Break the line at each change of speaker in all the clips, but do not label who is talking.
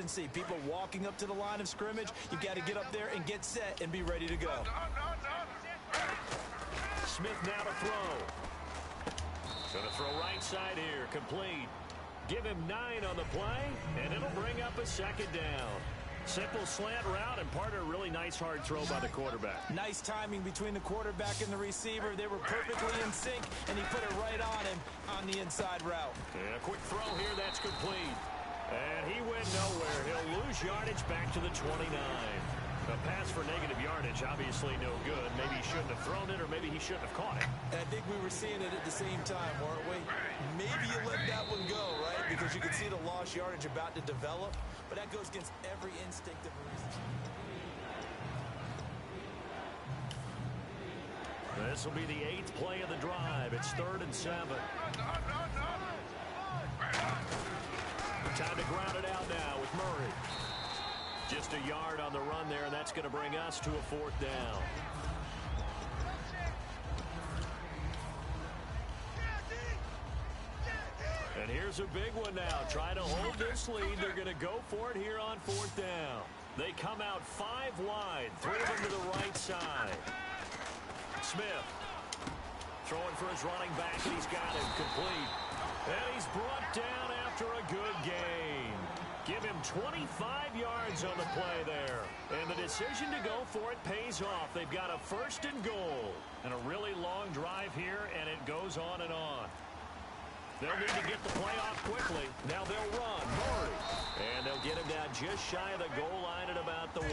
urgency. People walking up to the line of scrimmage. You've got to get up there and get set and be ready to go.
Smith now to throw. Going to throw right side here. Complete. Give him 9 on the play, and it'll bring up a second down. Simple slant route, and part of a really nice hard throw by the quarterback.
Nice timing between the quarterback and the receiver. They were perfectly in sync, and he put it right on him on the inside route.
And a quick throw here, that's complete. And he went nowhere. He'll lose yardage back to the 29. A pass for negative yardage, obviously no good. Maybe he shouldn't have thrown it, or maybe he shouldn't have caught it.
And I think we were seeing it at the same time, weren't we? Maybe you let that one go, right? Because you can see the lost yardage about to develop. But that goes against every instinct of a receiver.
This will be the 8th play of the drive. It's 3rd and 7. Time to ground it out now with Murray. Just a yard on the run there, and that's going to bring us to a 4th down. And here's a big one now. Trying to hold this lead. They're going to go for it here on 4th down. They come out 5 wide. 3 of them to the right side. Smith throwing for his running back. He's got him complete. And he's brought down after a good gain. Give him 25 yards on the play there. And the decision to go for it pays off. They've got a 1st and goal. And a really long drive here, and it goes on and on. They'll need to get the play off quickly. Now they'll run. Murray. And they'll get him down just shy of the goal line at about the 1.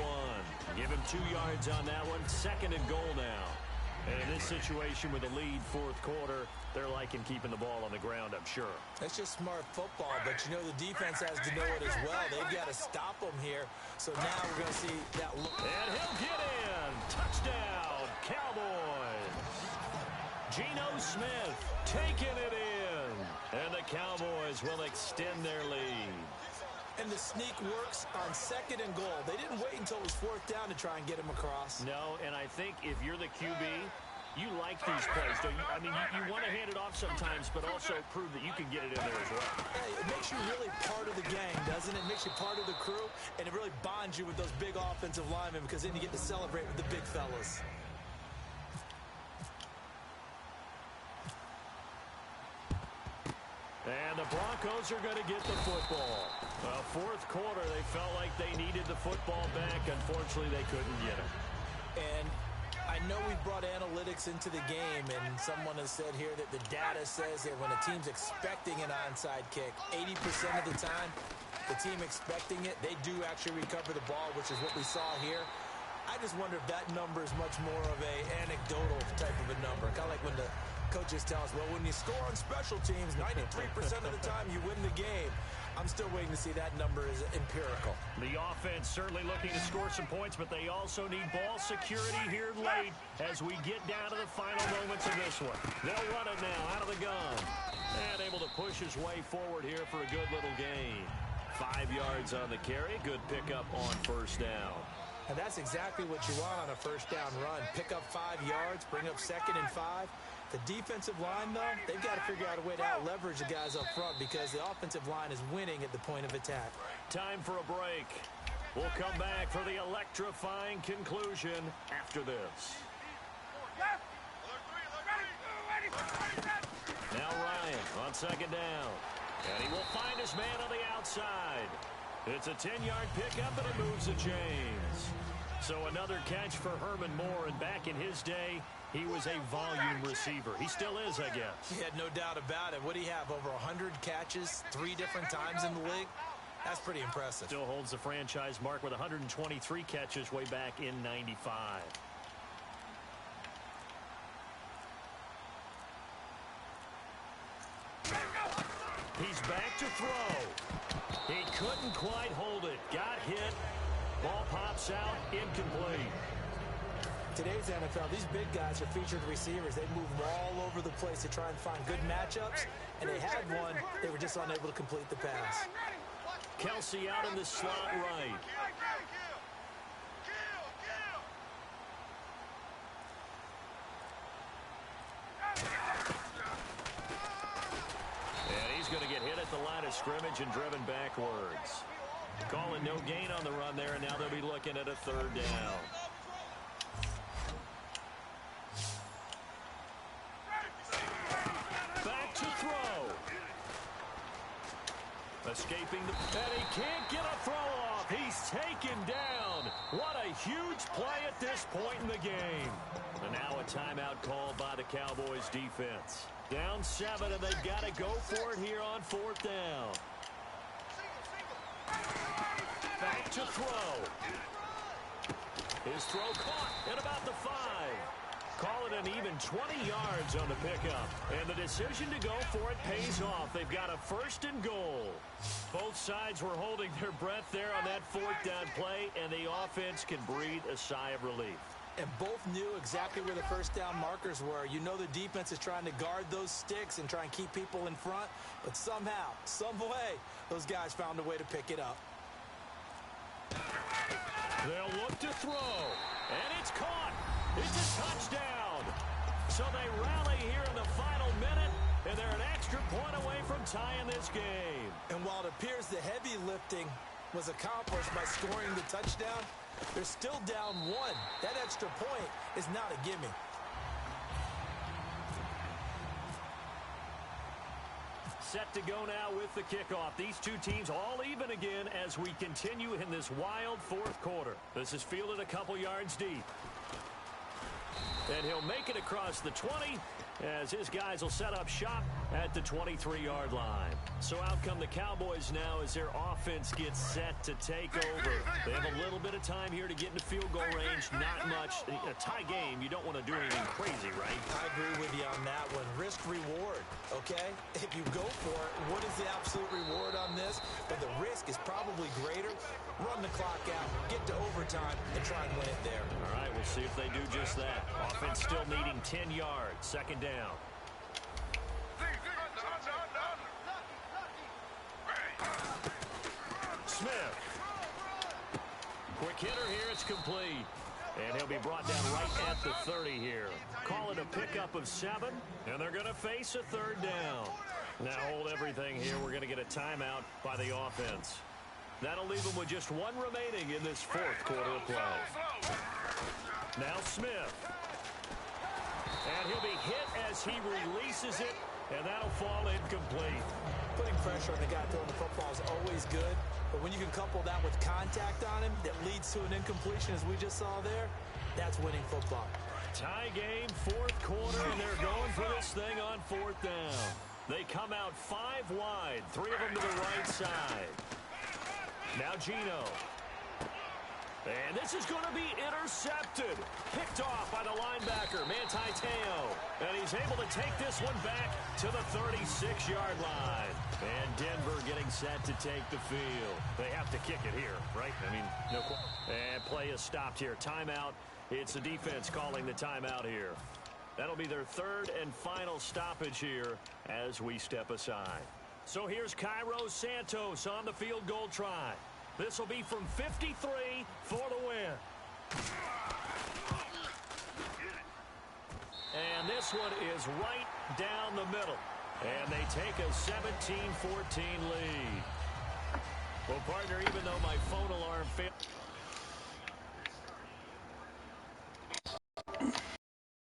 Give him 2 yards on that one. 2nd and goal now. And in this situation with a lead 4th quarter, they're liking keeping the ball on the ground, I'm sure.
That's just smart football, but you know the defense has to know it as well. They've got to stop them here. So now we're going to see that look.
And he'll get in. Touchdown, Cowboys. Geno Smith taking it in. And the Cowboys will extend their lead.
And the sneak works on 2nd and goal. They didn't wait until it was 4th down to try and get him across.
No, and I think if you're the QB, you like these plays, don't you? I mean, you want to hand it off sometimes, but also prove that you can get it in there as well.
Hey, it makes you really part of the gang, doesn't it? It makes you part of the crew, and it really bonds you with those big offensive linemen because then you get to celebrate with the big fellas.
And the Broncos are going to get the football. 4th quarter, they felt like they needed the football back. Unfortunately, they couldn't get it.
And I know we've brought analytics into the game, and someone has said here that the data says that when a team's expecting an onside kick, 80% of the time, the team expecting it, they do actually recover the ball, which is what we saw here. I just wonder if that number is much more of a anecdotal type of a number. Kind of like when the coaches tell us, well, when you score on special teams, 93% of the time you win the game. I'm still waiting to see that number is empirical.
The offense certainly looking to score some points, but they also need ball security here late as we get down to the final moments of this one. They'll run it now out of the gun. And able to push his way forward here for a good little gain. 5 yards on the carry. Good pickup on 1st down.
And that's exactly what you want on a 1st down run. Pick up 5 yards, bring up 2nd and 5. The defensive line, though, they've got to figure out a way to out-leverage the guys up front because the offensive line is winning at the point of attack.
Time for a break. We'll come back for the electrifying conclusion after this. Now Ryan on 2nd down. And he will find his man on the outside. It's a 10-yard pickup, and it moves the chains. So another catch for Herman Moore, and back in his day, he was a volume receiver. He still is, I guess.
He had no doubt about it. What do you have, over 100 catches 3 different times in the league? That's pretty impressive.
Still holds the franchise mark with 123 catches way back in '95. He's back to throw. He couldn't quite hold it. Got hit. Ball pops out, incomplete.
Today's NFL, these big guys are featured receivers. They move all over the place to try and find good matchups, and they had one. They were just unable to complete the pass.
Kelsey out in the slot right. And he's going to get hit at the line of scrimmage and driven backwards. Calling no gain on the run there, and now they'll be looking at a third down. Back to throw. Escaping the... And he can't get a throw off. He's taken down. What a huge play at this point in the game. And now a timeout called by the Cowboys defense. Down 7, and they've got to go for it here on fourth down. Back to throw. His throw caught at about the 5. Call it an even 20 yards on the pickup. And the decision to go for it pays off. They've got a first and goal. Both sides were holding their breath there on that fourth down play, and the offense can breathe a sigh of relief.
And both knew exactly where the first down markers were. You know the defense is trying to guard those sticks and try and keep people in front. But somehow, some way, those guys found a way to pick it up.
They'll look to throw. And it's caught. It's a touchdown. So they rally here in the final minute, and they're an extra point away from tying this game.
And while it appears the heavy lifting was accomplished by scoring the touchdown, they're still down 1. That extra point is not a gimme.
Set to go now with the kickoff. These two teams all even again as we continue in this wild fourth quarter. This is fielded a couple yards deep. And he'll make it across the 20 as his guys will set up shop at the 23-yard line. So out come the Cowboys now as their offense gets set to take over. They have a little bit of time here to get into field goal range. Not much. A tie game, you don't want to do anything crazy, right?
I agree with you on that one. Risk-reward, okay? If you go for it, what is the absolute reward on this? But the risk is probably greater. Run the clock out, get to overtime, and try and win it there.
All right, we'll see if they do just that. Offense still needing 10 yards. Second down. Smith. Quick hitter here. It's complete. And he'll be brought down right at the 30 here. Call it a pickup of 7, and they're going to face a third down. Now hold everything here. We're going to get a timeout by the offense. That'll leave them with just 1 remaining in this fourth quarter of play. Now Smith. And he'll be hit as he releases it, and that'll fall incomplete.
Putting pressure on the guy throwing the football is always good, but when you can couple that with contact on him that leads to an incompletion, as we just saw there, that's winning football.
Tie game, fourth quarter, and they're going for this thing on fourth down. They come out 5 wide, 3 of them to the right side. Now Geno. And this is going to be intercepted. Picked off by the linebacker, Manti Te'o. And he's able to take this one back to the 36-yard line. And Denver getting set to take the field. They have to kick it here, right? I mean, no question. And play is stopped here. Timeout. It's the defense calling the timeout here. That'll be their third and final stoppage here as we step aside. So here's Cairo Santos on the field goal try. This will be from 53 for the win. And this one is right down the middle. And they take a 17-14 lead. Well, partner, even though my phone alarm failed...